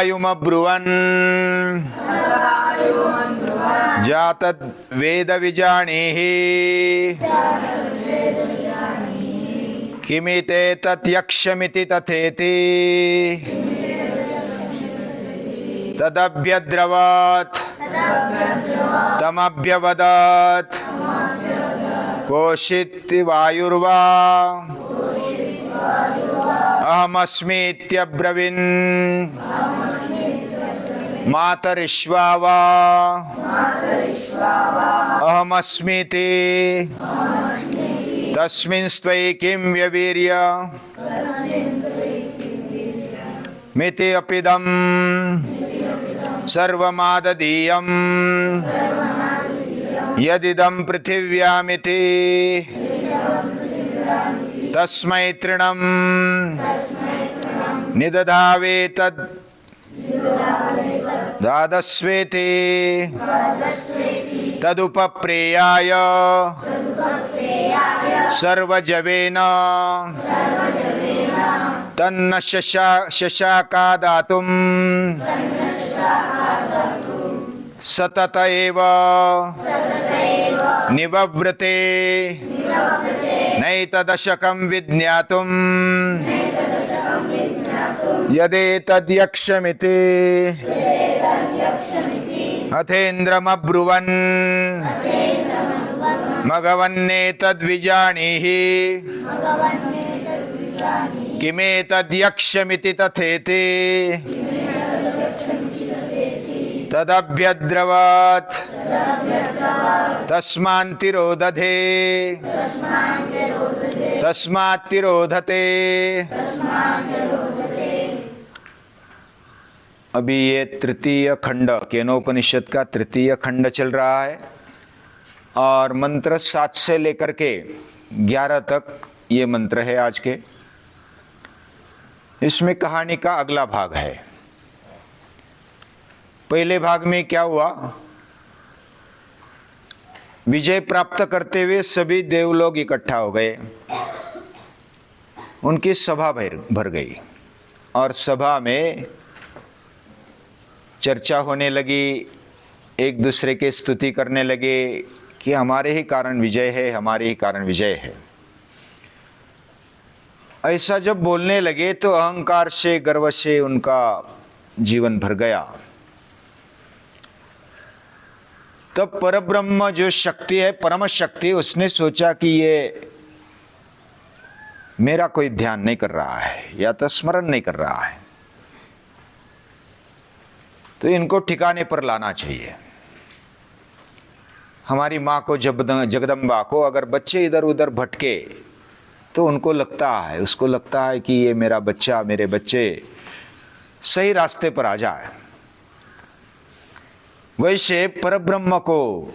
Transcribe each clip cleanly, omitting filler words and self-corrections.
युमब्रुवन् जातद् वेद विजानीहि किमिते तत्यक्षमिति तथेति तदभ्यद्रवत् तमभ्यवदत् कोशित् वायुर्वा अहमस्मीत्यब्रवीन् मातरिश्वा वा अहमस्मीति तस्मिन् स्त्वयि किं व्यवीर्य मिति अपिदं सर्वमाददीयं यदिदं पृथिव्यामिति तस्मै तृणं निदधावे तद् दादस्वेति तदुपप्रेयाय सर्वजवेन तन्न शशाका दातुं सतत एव निवव्रते नैतदशकं विज्ञातुं यदेतद्यक्षमिति अथेन्द्रमब्रुवन् मघवन्नेतद्विजानीहि किमेतद्यक्षमिति तथेति तदभ्यद्रवत् तस्मान्तिरोधते तस्मात्तिरोधते। अभी ये तृतीय खंड केनोपनिषद का तृतीय खंड चल रहा है और मंत्र 7 से लेकर के 11 तक ये मंत्र है आज के। इसमें कहानी का अगला भाग है। पहले भाग में क्या हुआ, विजय प्राप्त करते हुए सभी देवलोग इकट्ठा हो गए, उनकी सभा भर गई और सभा में चर्चा होने लगी, एक दूसरे की स्तुति करने लगे कि हमारे ही कारण विजय है, हमारे ही कारण विजय है। ऐसा जब बोलने लगे तो अहंकार से, गर्व से उनका जीवन भर गया। तब परब्रह्म जो शक्ति है, परम शक्ति, उसने सोचा कि ये मेरा कोई ध्यान नहीं कर रहा है या तो स्मरण नहीं कर रहा है, तो इनको ठिकाने पर लाना चाहिए। हमारी माँ को, जगदम्बा को अगर बच्चे इधर उधर भटके तो उनको लगता है, उसको लगता है कि ये मेरा बच्चा, मेरे बच्चे सही रास्ते पर आ जाए। वैसे परब्रह्म को,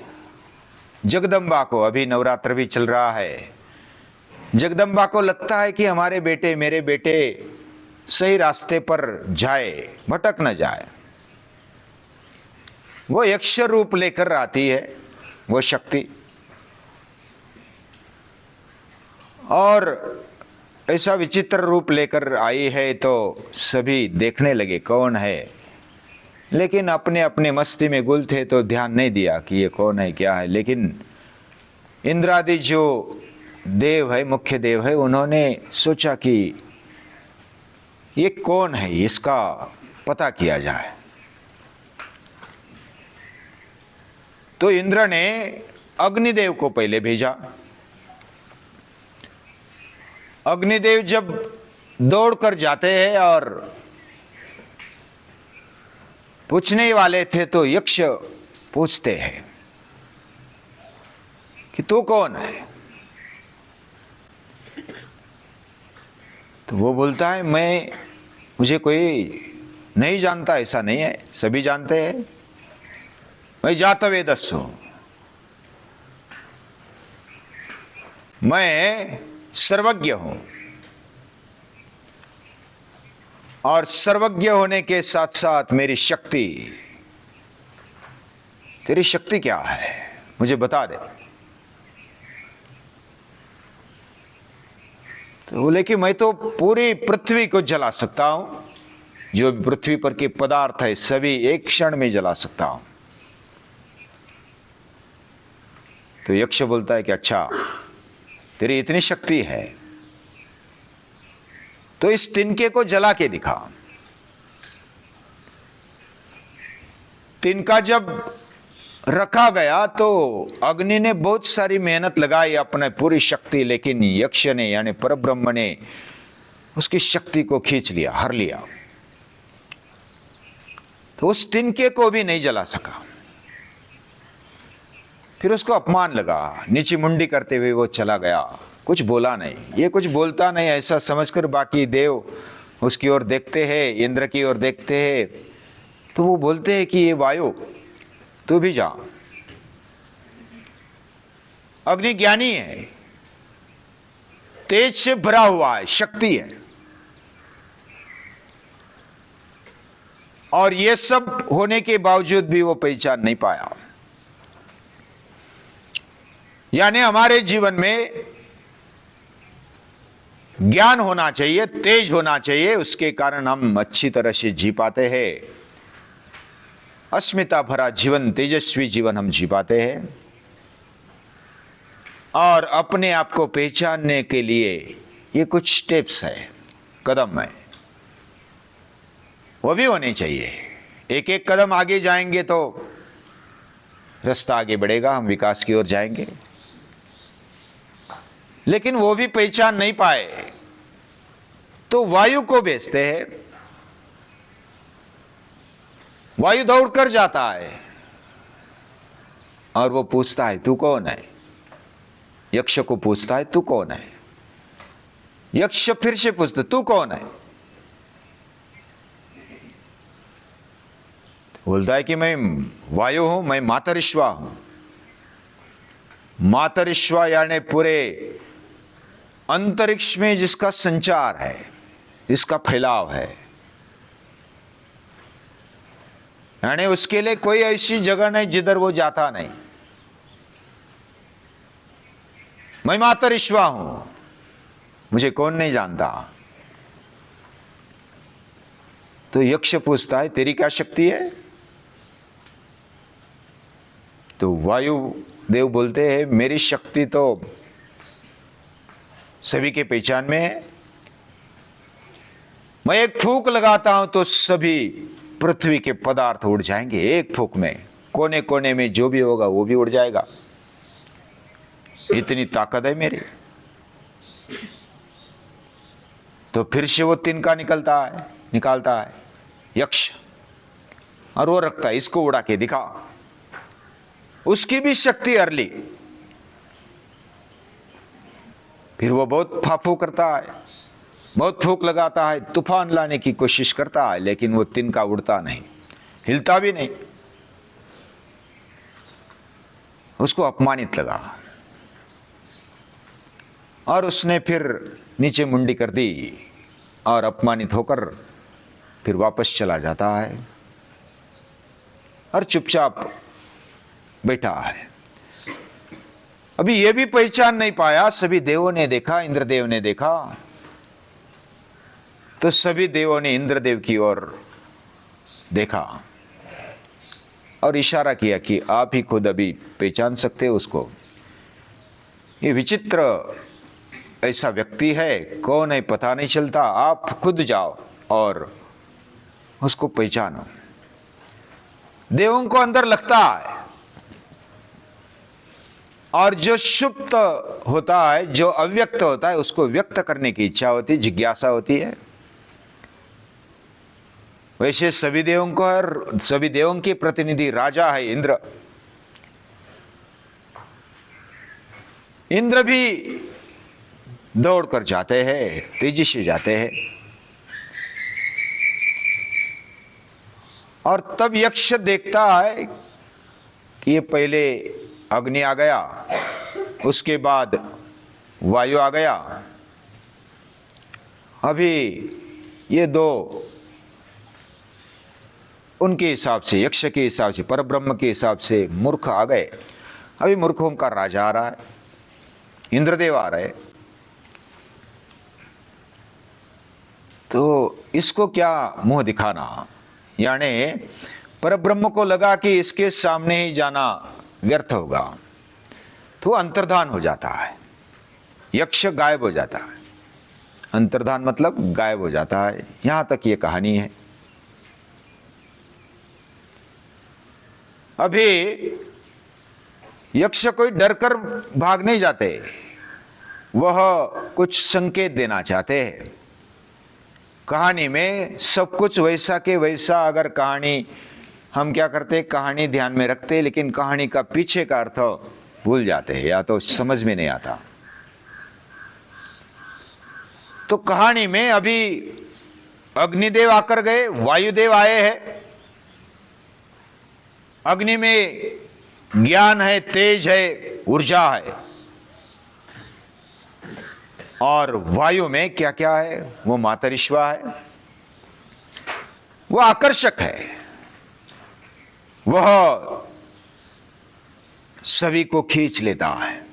जगदम्बा को, अभी नवरात्र भी चल रहा है, जगदम्बा को लगता है कि हमारे बेटे, मेरे बेटे सही रास्ते पर जाए, भटक न जाए। वो यक्ष रूप लेकर आती है वो शक्ति, और ऐसा विचित्र रूप लेकर आई है तो सभी देखने लगे कौन है, लेकिन अपने अपने मस्ती में गुल थे तो ध्यान नहीं दिया कि ये कौन है, क्या है। लेकिन इंद्रादि जो देव है, मुख्य देव है, उन्होंने सोचा कि ये कौन है, इसका पता किया जाए। तो इंद्र ने अग्निदेव को पहले भेजा। अग्निदेव जब दौड़कर जाते हैं और पूछने वाले थे तो यक्ष पूछते हैं कि तू कौन है। तो वो बोलता है मुझे कोई नहीं जानता, ऐसा नहीं है, सभी जानते हैं, मैं जातवेदस्सु हूं, मैं सर्वज्ञ हूं। और सर्वज्ञ होने के साथ साथ मेरी शक्ति, तेरी शक्ति क्या है मुझे बता दे। तो बोले कि मैं तो पूरी पृथ्वी को जला सकता हूं, जो भी पृथ्वी पर के पदार्थ है सभी एक क्षण में जला सकता हूं। तो यक्ष बोलता है कि अच्छा, तेरी इतनी शक्ति है तो इस तिनके को जला के दिखा। तिनका जब रखा गया तो अग्नि ने बहुत सारी मेहनत लगाई, अपने पूरी शक्ति, लेकिन यक्ष ने यानी परब्रह्म ने उसकी शक्ति को खींच लिया, हर लिया। तो उस तिनके को भी नहीं जला सका। फिर उसको अपमान लगा, नीची मुंडी करते हुए वो चला गया, कुछ बोला नहीं। ये कुछ बोलता नहीं ऐसा समझकर बाकी देव उसकी ओर देखते हैं, इंद्र की ओर देखते हैं। तो वो बोलते हैं कि ये वायु तू भी जा, अग्नि ज्ञानी है, तेज से भरा हुआ है, शक्ति है, और ये सब होने के बावजूद भी वो पहचान नहीं पाया। यानी हमारे जीवन में ज्ञान होना चाहिए, तेज होना चाहिए, उसके कारण हम अच्छी तरह से जी पाते हैं। अस्मिता भरा जीवन, तेजस्वी जीवन हम जी पाते हैं। और अपने आप को पहचानने के लिए ये कुछ स्टेप्स है, कदम है, वो भी होने चाहिए। एक एक कदम आगे जाएंगे तो रास्ता आगे बढ़ेगा, हम विकास की ओर जाएंगे। लेकिन वो भी पहचान नहीं पाए तो वायु को भेजते हैं। वायु दौड़ कर जाता है और वो पूछता है तू कौन है। यक्ष को पूछता है तू कौन है। यक्ष फिर से पूछता तू कौन है। बोलता है कि मैं वायु हूं, मैं मातरिश्वा हूं। मातरिश्वा यानी पूरे अंतरिक्ष में जिसका संचार है, जिसका फैलाव है, यानी उसके लिए कोई ऐसी जगह नहीं जिधर वो जाता नहीं। मैं मातरिश्वा हूं, मुझे कौन नहीं जानता। तो यक्ष पूछता है तेरी क्या शक्ति है। तो वायु देव बोलते हैं मेरी शक्ति तो सभी के पहचान में है। मैं एक फूंक लगाता हूं तो सभी पृथ्वी के पदार्थ उड़ जाएंगे एक फूंक में। कोने कोने में जो भी होगा वो भी उड़ जाएगा, इतनी ताकत है मेरी। तो फिर से वो तिनका निकालता है यक्ष, और वो रखता है इसको उड़ा के दिखा। उसकी भी शक्ति अरली। फिर वो बहुत फाफू करता है, बहुत फूंक लगाता है, तूफान लाने की कोशिश करता है, लेकिन वो तिनका उड़ता नहीं, हिलता भी नहीं। उसको अपमानित लगा और उसने फिर नीचे मुंडी कर दी और अपमानित होकर फिर वापस चला जाता है और चुपचाप बैठा है। अभी ये भी पहचान नहीं पाया। सभी देवों ने देखा, इंद्रदेव ने देखा, तो सभी देवों ने इंद्रदेव की ओर देखा और इशारा किया कि आप ही खुद अभी पहचान सकते हो उसको। ये विचित्र ऐसा व्यक्ति है, कौन है पता नहीं चलता, आप खुद जाओ और उसको पहचानो। देवों को अंदर लगता है, और जो सुप्त होता है, जो अव्यक्त होता है, उसको व्यक्त करने की इच्छा होती है, जिज्ञासा होती है। वैसे सभी देवों को और सभी देवों के प्रतिनिधि राजा है इंद्र। इंद्र भी दौड़कर जाते हैं, तेजी से जाते हैं। और तब यक्ष देखता है कि ये पहले अग्नि आ गया, उसके बाद वायु आ गया, अभी ये दो उनके हिसाब से, यक्ष के हिसाब से, परब्रह्म के हिसाब से मूर्ख आ गए। अभी मूर्खों का राजा आ रहा है, इंद्रदेव आ रहे। तो इसको क्या मुंह दिखाना, यानी परब्रह्म को लगा कि इसके सामने ही जाना व्यर्थ होगा, तो अंतर्धान हो जाता है, यक्ष गायब हो जाता है। अंतर्धान मतलब गायब हो जाता है। यहां तक ये कहानी है। अभी यक्ष कोई डर कर भाग नहीं जाते, वह कुछ संकेत देना चाहते हैं। कहानी में सब कुछ वैसा के वैसा, अगर कहानी हम क्या करते, कहानी ध्यान में रखते, लेकिन कहानी का पीछे का अर्थ भूल जाते हैं या तो समझ में नहीं आता। तो कहानी में अभी अग्निदेव आकर गए, वायुदेव आए हैं। अग्नि में ज्ञान है, तेज है, ऊर्जा है, और वायु में क्या क्या है, वो मातरिश्वा है, वो आकर्षक है, वह सभी को खींच लेता है,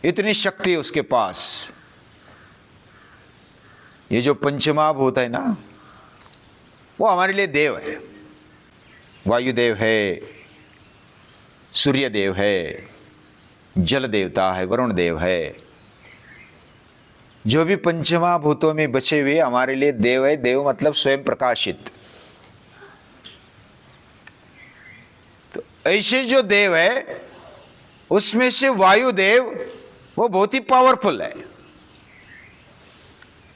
इतनी शक्ति उसके पास। ये जो पंचमहाभूत है ना, वो हमारे लिए देव है। वायुदेव है, सूर्य देव है, जल देवता है, वरुण देव है। जो भी पंचमहाभूतों में बचे हुए हमारे लिए देव है। देव मतलब स्वयं प्रकाशित। तो ऐसे जो देव है, उसमें से वायुदेव वो बहुत ही पावरफुल है,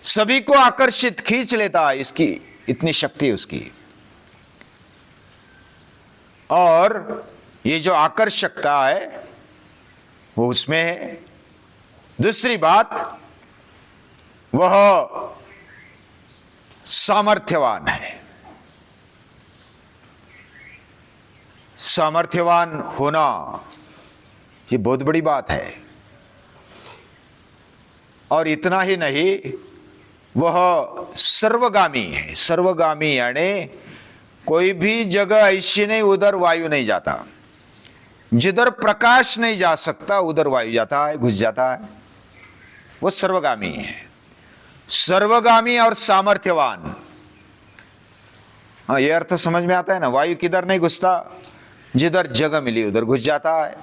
सभी को आकर्षित खींच लेता है, इसकी इतनी शक्ति उसकी। और ये जो आकर्षकता है वो उसमें है। दूसरी बात, वह सामर्थ्यवान है। सामर्थ्यवान होना ये बहुत बड़ी बात है। और इतना ही नहीं, वह सर्वगामी है। सर्वगामी यानी कोई भी जगह ऐसी नहीं उधर वायु नहीं जाता, जिधर प्रकाश नहीं जा सकता उधर वायु जाता है, घुस जाता है। वो सर्वगामी है। सर्वगामी और सामर्थ्यवान, हाँ, ये अर्थ समझ में आता है ना। वायु किधर नहीं घुसता, जिधर जगह मिली उधर घुस जाता है,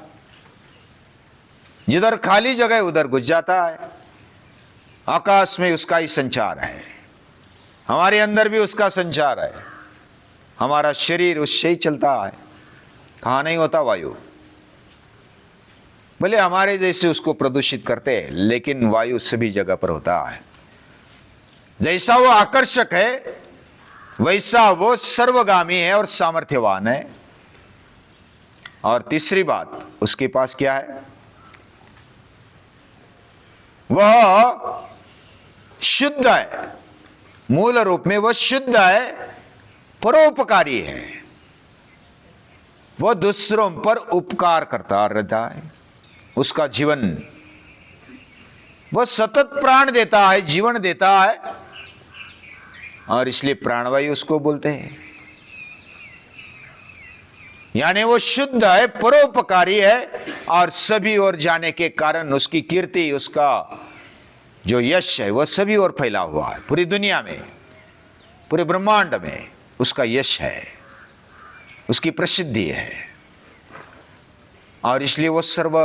जिधर खाली जगह उधर घुस जाता है। आकाश में उसका ही संचार है, हमारे अंदर भी उसका संचार है। हमारा शरीर उससे ही चलता है, कहाँ नहीं होता वायु। भले हमारे जैसे उसको प्रदूषित करते हैं, लेकिन वायु सभी जगह पर होता है। जैसा वो आकर्षक है, वैसा वो सर्वगामी है और सामर्थ्यवान है। और तीसरी बात, उसके पास क्या है, वह शुद्ध है। मूल रूप में वह शुद्ध है, परोपकारी है। वह दूसरों पर उपकार करता रहता है। उसका जीवन, वह सतत प्राण देता है, जीवन देता है, और इसलिए प्राणवायु उसको बोलते हैं। यानी वो शुद्ध है, परोपकारी है, और सभी ओर जाने के कारण उसकी कीर्ति, उसका जो यश है, वह सभी ओर फैला हुआ है। पूरी दुनिया में, पूरे ब्रह्मांड में उसका यश है, उसकी प्रसिद्धि है, और इसलिए वो सर्व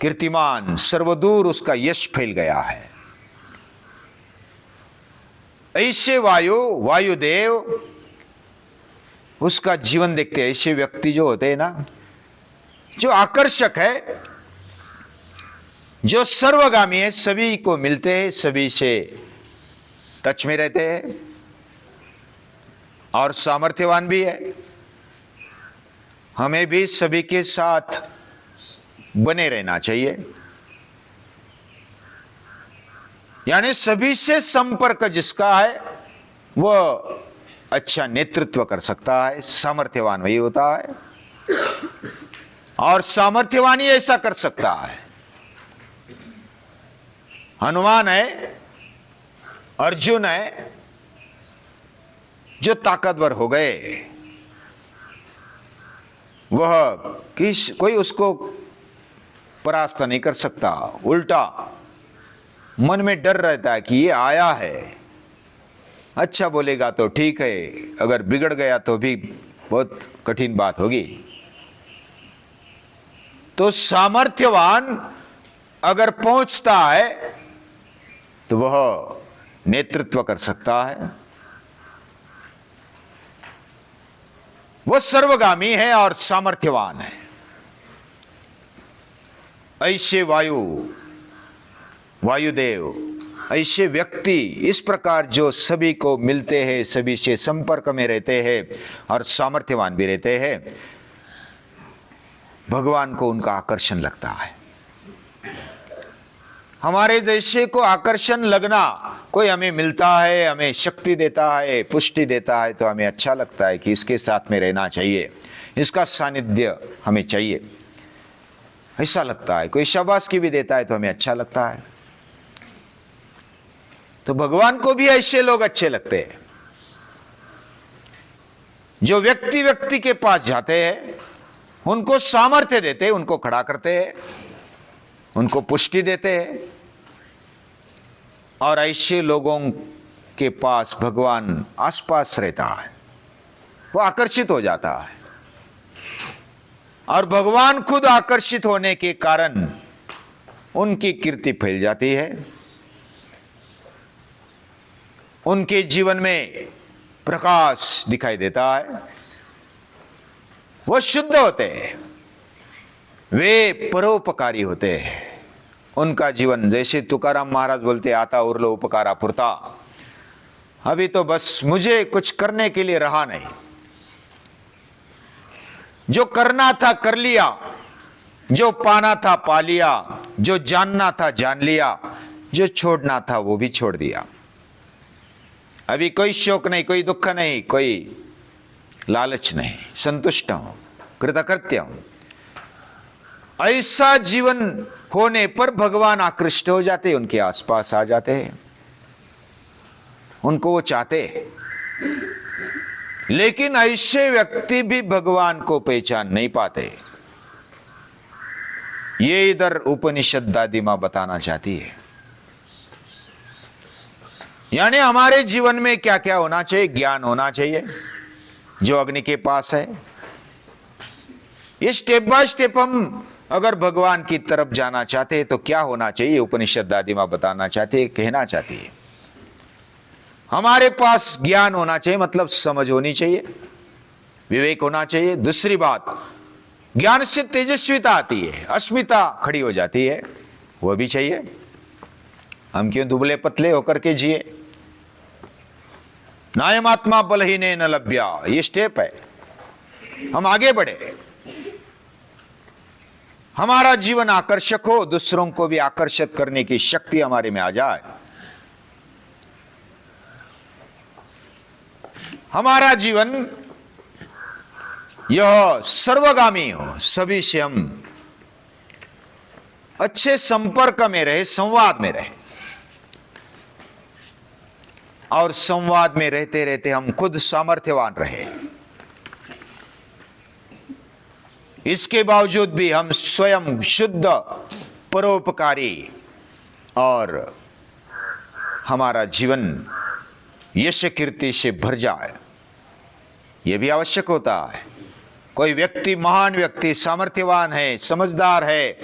कीर्तिमान, सर्वदूर उसका यश फैल गया है। ऐसे वायुदेव उसका जीवन देखते हैं। ऐसे व्यक्ति जो होते हैं ना, जो आकर्षक है, जो सर्वगामी है, सभी को मिलते हैं, सभी से टच में रहते हैं, और सामर्थ्यवान भी है। हमें भी सभी के साथ बने रहना चाहिए, यानी सभी से संपर्क जिसका है वह अच्छा नेतृत्व कर सकता है। सामर्थ्यवान वही होता है, और सामर्थ्यवान ही ऐसा कर सकता है। हनुमान है, अर्जुन है, जो ताकतवर हो गए, वह कोई उसको परास्त नहीं कर सकता। उल्टा मन में डर रहता है कि ये आया है, अच्छा बोलेगा तो ठीक है, अगर बिगड़ गया तो भी बहुत कठिन बात होगी। तो सामर्थ्यवान अगर पहुंचता है तो वह नेतृत्व कर सकता है, वह सर्वगामी है और सामर्थ्यवान है। ऐसे वायुदेव, ऐसे व्यक्ति इस प्रकार जो सभी को मिलते हैं, सभी से संपर्क में रहते हैं और सामर्थ्यवान भी रहते हैं, भगवान को उनका आकर्षण लगता है। हमारे जैसे को आकर्षण लगना, कोई हमें मिलता है, हमें शक्ति देता है, पुष्टि देता है, तो हमें अच्छा लगता है कि इसके साथ में रहना चाहिए, इसका सानिध्य हमें चाहिए, ऐसा लगता है। कोई शाबाशी भी देता है तो हमें अच्छा लगता है। तो भगवान को भी ऐसे लोग अच्छे लगते हैं जो व्यक्ति व्यक्ति के पास जाते हैं, उनको सामर्थ्य देते हैं, उनको खड़ा करते हैं, उनको पुष्टि देते हैं। और ऐसे लोगों के पास भगवान आसपास रहता है, वो आकर्षित हो जाता है। और भगवान खुद आकर्षित होने के कारण उनकी कीर्ति फैल जाती है, उनके जीवन में प्रकाश दिखाई देता है, वो शुद्ध होते हैं, वे परोपकारी होते हैं। उनका जीवन, जैसे तुकाराम महाराज बोलते, आता उरलो उपकारा पुरता। अभी तो बस मुझे कुछ करने के लिए रहा नहीं, जो करना था कर लिया, जो पाना था पा लिया, जो जानना था जान लिया, जो छोड़ना था वो भी छोड़ दिया। अभी कोई शोक नहीं, कोई दुख नहीं, कोई लालच नहीं, संतुष्ट हूं, कृतकृत्य हूं। ऐसा जीवन होने पर भगवान आकृष्ट हो जाते, उनके आसपास आ जाते हैं, उनको वो चाहते। लेकिन ऐसे व्यक्ति भी भगवान को पहचान नहीं पाते। ये इधर उपनिषद दादी मां बताना चाहती है। यानी हमारे जीवन में क्या क्या होना चाहिए? ज्ञान होना चाहिए जो अग्नि के पास है। ये स्टेप बाय स्टेप हम अगर भगवान की तरफ जाना चाहते हैं तो क्या होना चाहिए, उपनिषद दादी मां बताना चाहती है, कहना चाहती है। हमारे पास ज्ञान होना चाहिए, मतलब समझ होनी चाहिए, विवेक होना चाहिए। दूसरी बात, ज्ञान से तेजस्विता आती है, अस्मिता खड़ी हो जाती है, वह भी चाहिए। हम क्यों दुबले पतले होकर के जिए? नायमात्मा बलहीने न लभ्या, ये स्टेप है, हम आगे बढ़े, हमारा जीवन आकर्षक हो, दूसरों को भी आकर्षित करने की शक्ति हमारे में आ जाए, हमारा जीवन यह सर्वगामी हो, सभी से हम अच्छे संपर्क में रहे, संवाद में रहे, और संवाद में रहते रहते हम खुद सामर्थ्यवान रहे। इसके बावजूद भी हम स्वयं शुद्ध, परोपकारी, और हमारा जीवन यश कीर्ति से भर जाए, यह भी आवश्यक होता है। कोई व्यक्ति महान व्यक्ति, सामर्थ्यवान है, समझदार है,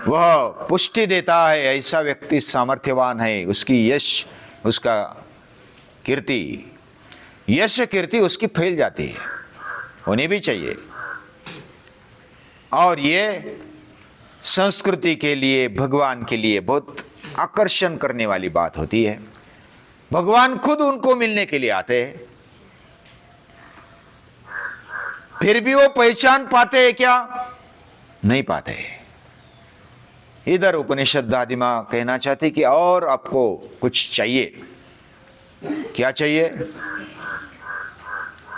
वह पुष्टि देता है, ऐसा व्यक्ति सामर्थ्यवान है, उसकी यश, उसका कीर्ति, यश कीर्ति उसकी फैल जाती है, होनी भी चाहिए। और ये संस्कृति के लिए, भगवान के लिए बहुत आकर्षण करने वाली बात होती है। भगवान खुद उनको मिलने के लिए आते हैं, फिर भी वो पहचान पाते हैं क्या? नहीं पाते। इधर उपनिषद दादी मां कहना चाहती कि और आपको कुछ चाहिए। क्या चाहिए?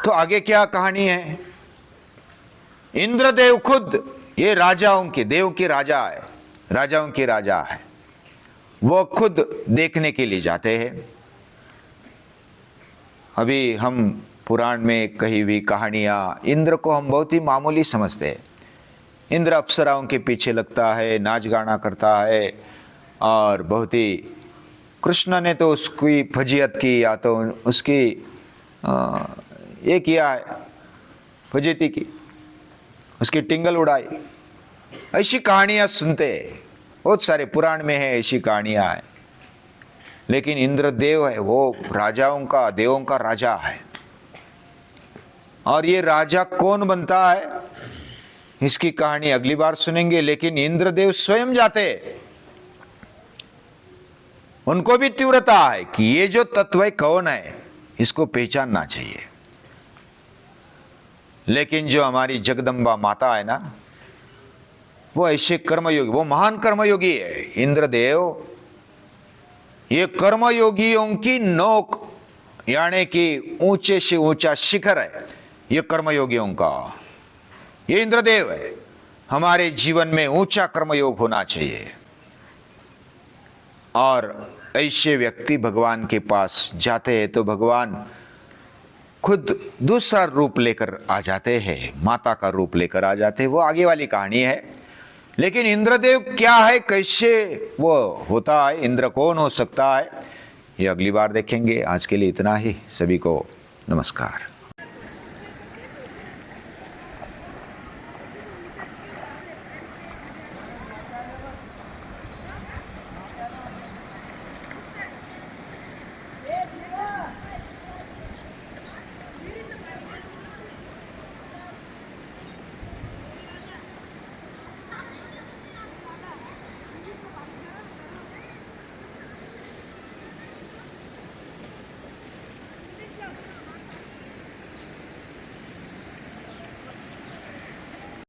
तो आगे क्या कहानी है? इंद्रदेव खुद, ये राजाओं के, देव के राजा है, राजाओं के राजा है, वो खुद देखने के लिए जाते हैं। अभी हम पुराण में कही हुई कहानियां, इंद्र को हम बहुत ही मामूली समझते हैं। इंद्र अप्सराओं के पीछे लगता है, नाच गाना करता है, और बहुत ही कृष्ण ने तो उसकी फजीयत की या तो उसकी ये किया है, फजीयती की, उसकी टिंगल उड़ाई। ऐसी कहानियां सुनते हैं, बहुत सारे पुराण में है ऐसी कहानियां हैं। लेकिन इंद्रदेव है वो राजाओं का, देवों का राजा है। और ये राजा कौन बनता है इसकी कहानी अगली बार सुनेंगे। लेकिन इंद्रदेव स्वयं जाते, उनको भी तीव्रता है कि ये जो तत्व है कौन है, इसको पहचानना चाहिए। लेकिन जो हमारी जगदम्बा माता है ना, वो ऐसे कर्मयोगी, वो महान कर्मयोगी है इंद्रदेव। ये कर्मयोगियों की नोक, यानी कि ऊंचे से ऊंचा शिखर है ये कर्मयोगियों का। ये इंद्रदेव है। हमारे जीवन में ऊंचा कर्मयोग होना चाहिए और ऐसे व्यक्ति भगवान के पास जाते हैं तो भगवान खुद दूसरा रूप लेकर आ जाते हैं, माता का रूप लेकर आ जाते हैं। वो आगे वाली कहानी है। लेकिन इंद्रदेव क्या है, कैसे वो होता है, इंद्र कौन हो सकता है, ये अगली बार देखेंगे। आज के लिए इतना ही। सभी को नमस्कार।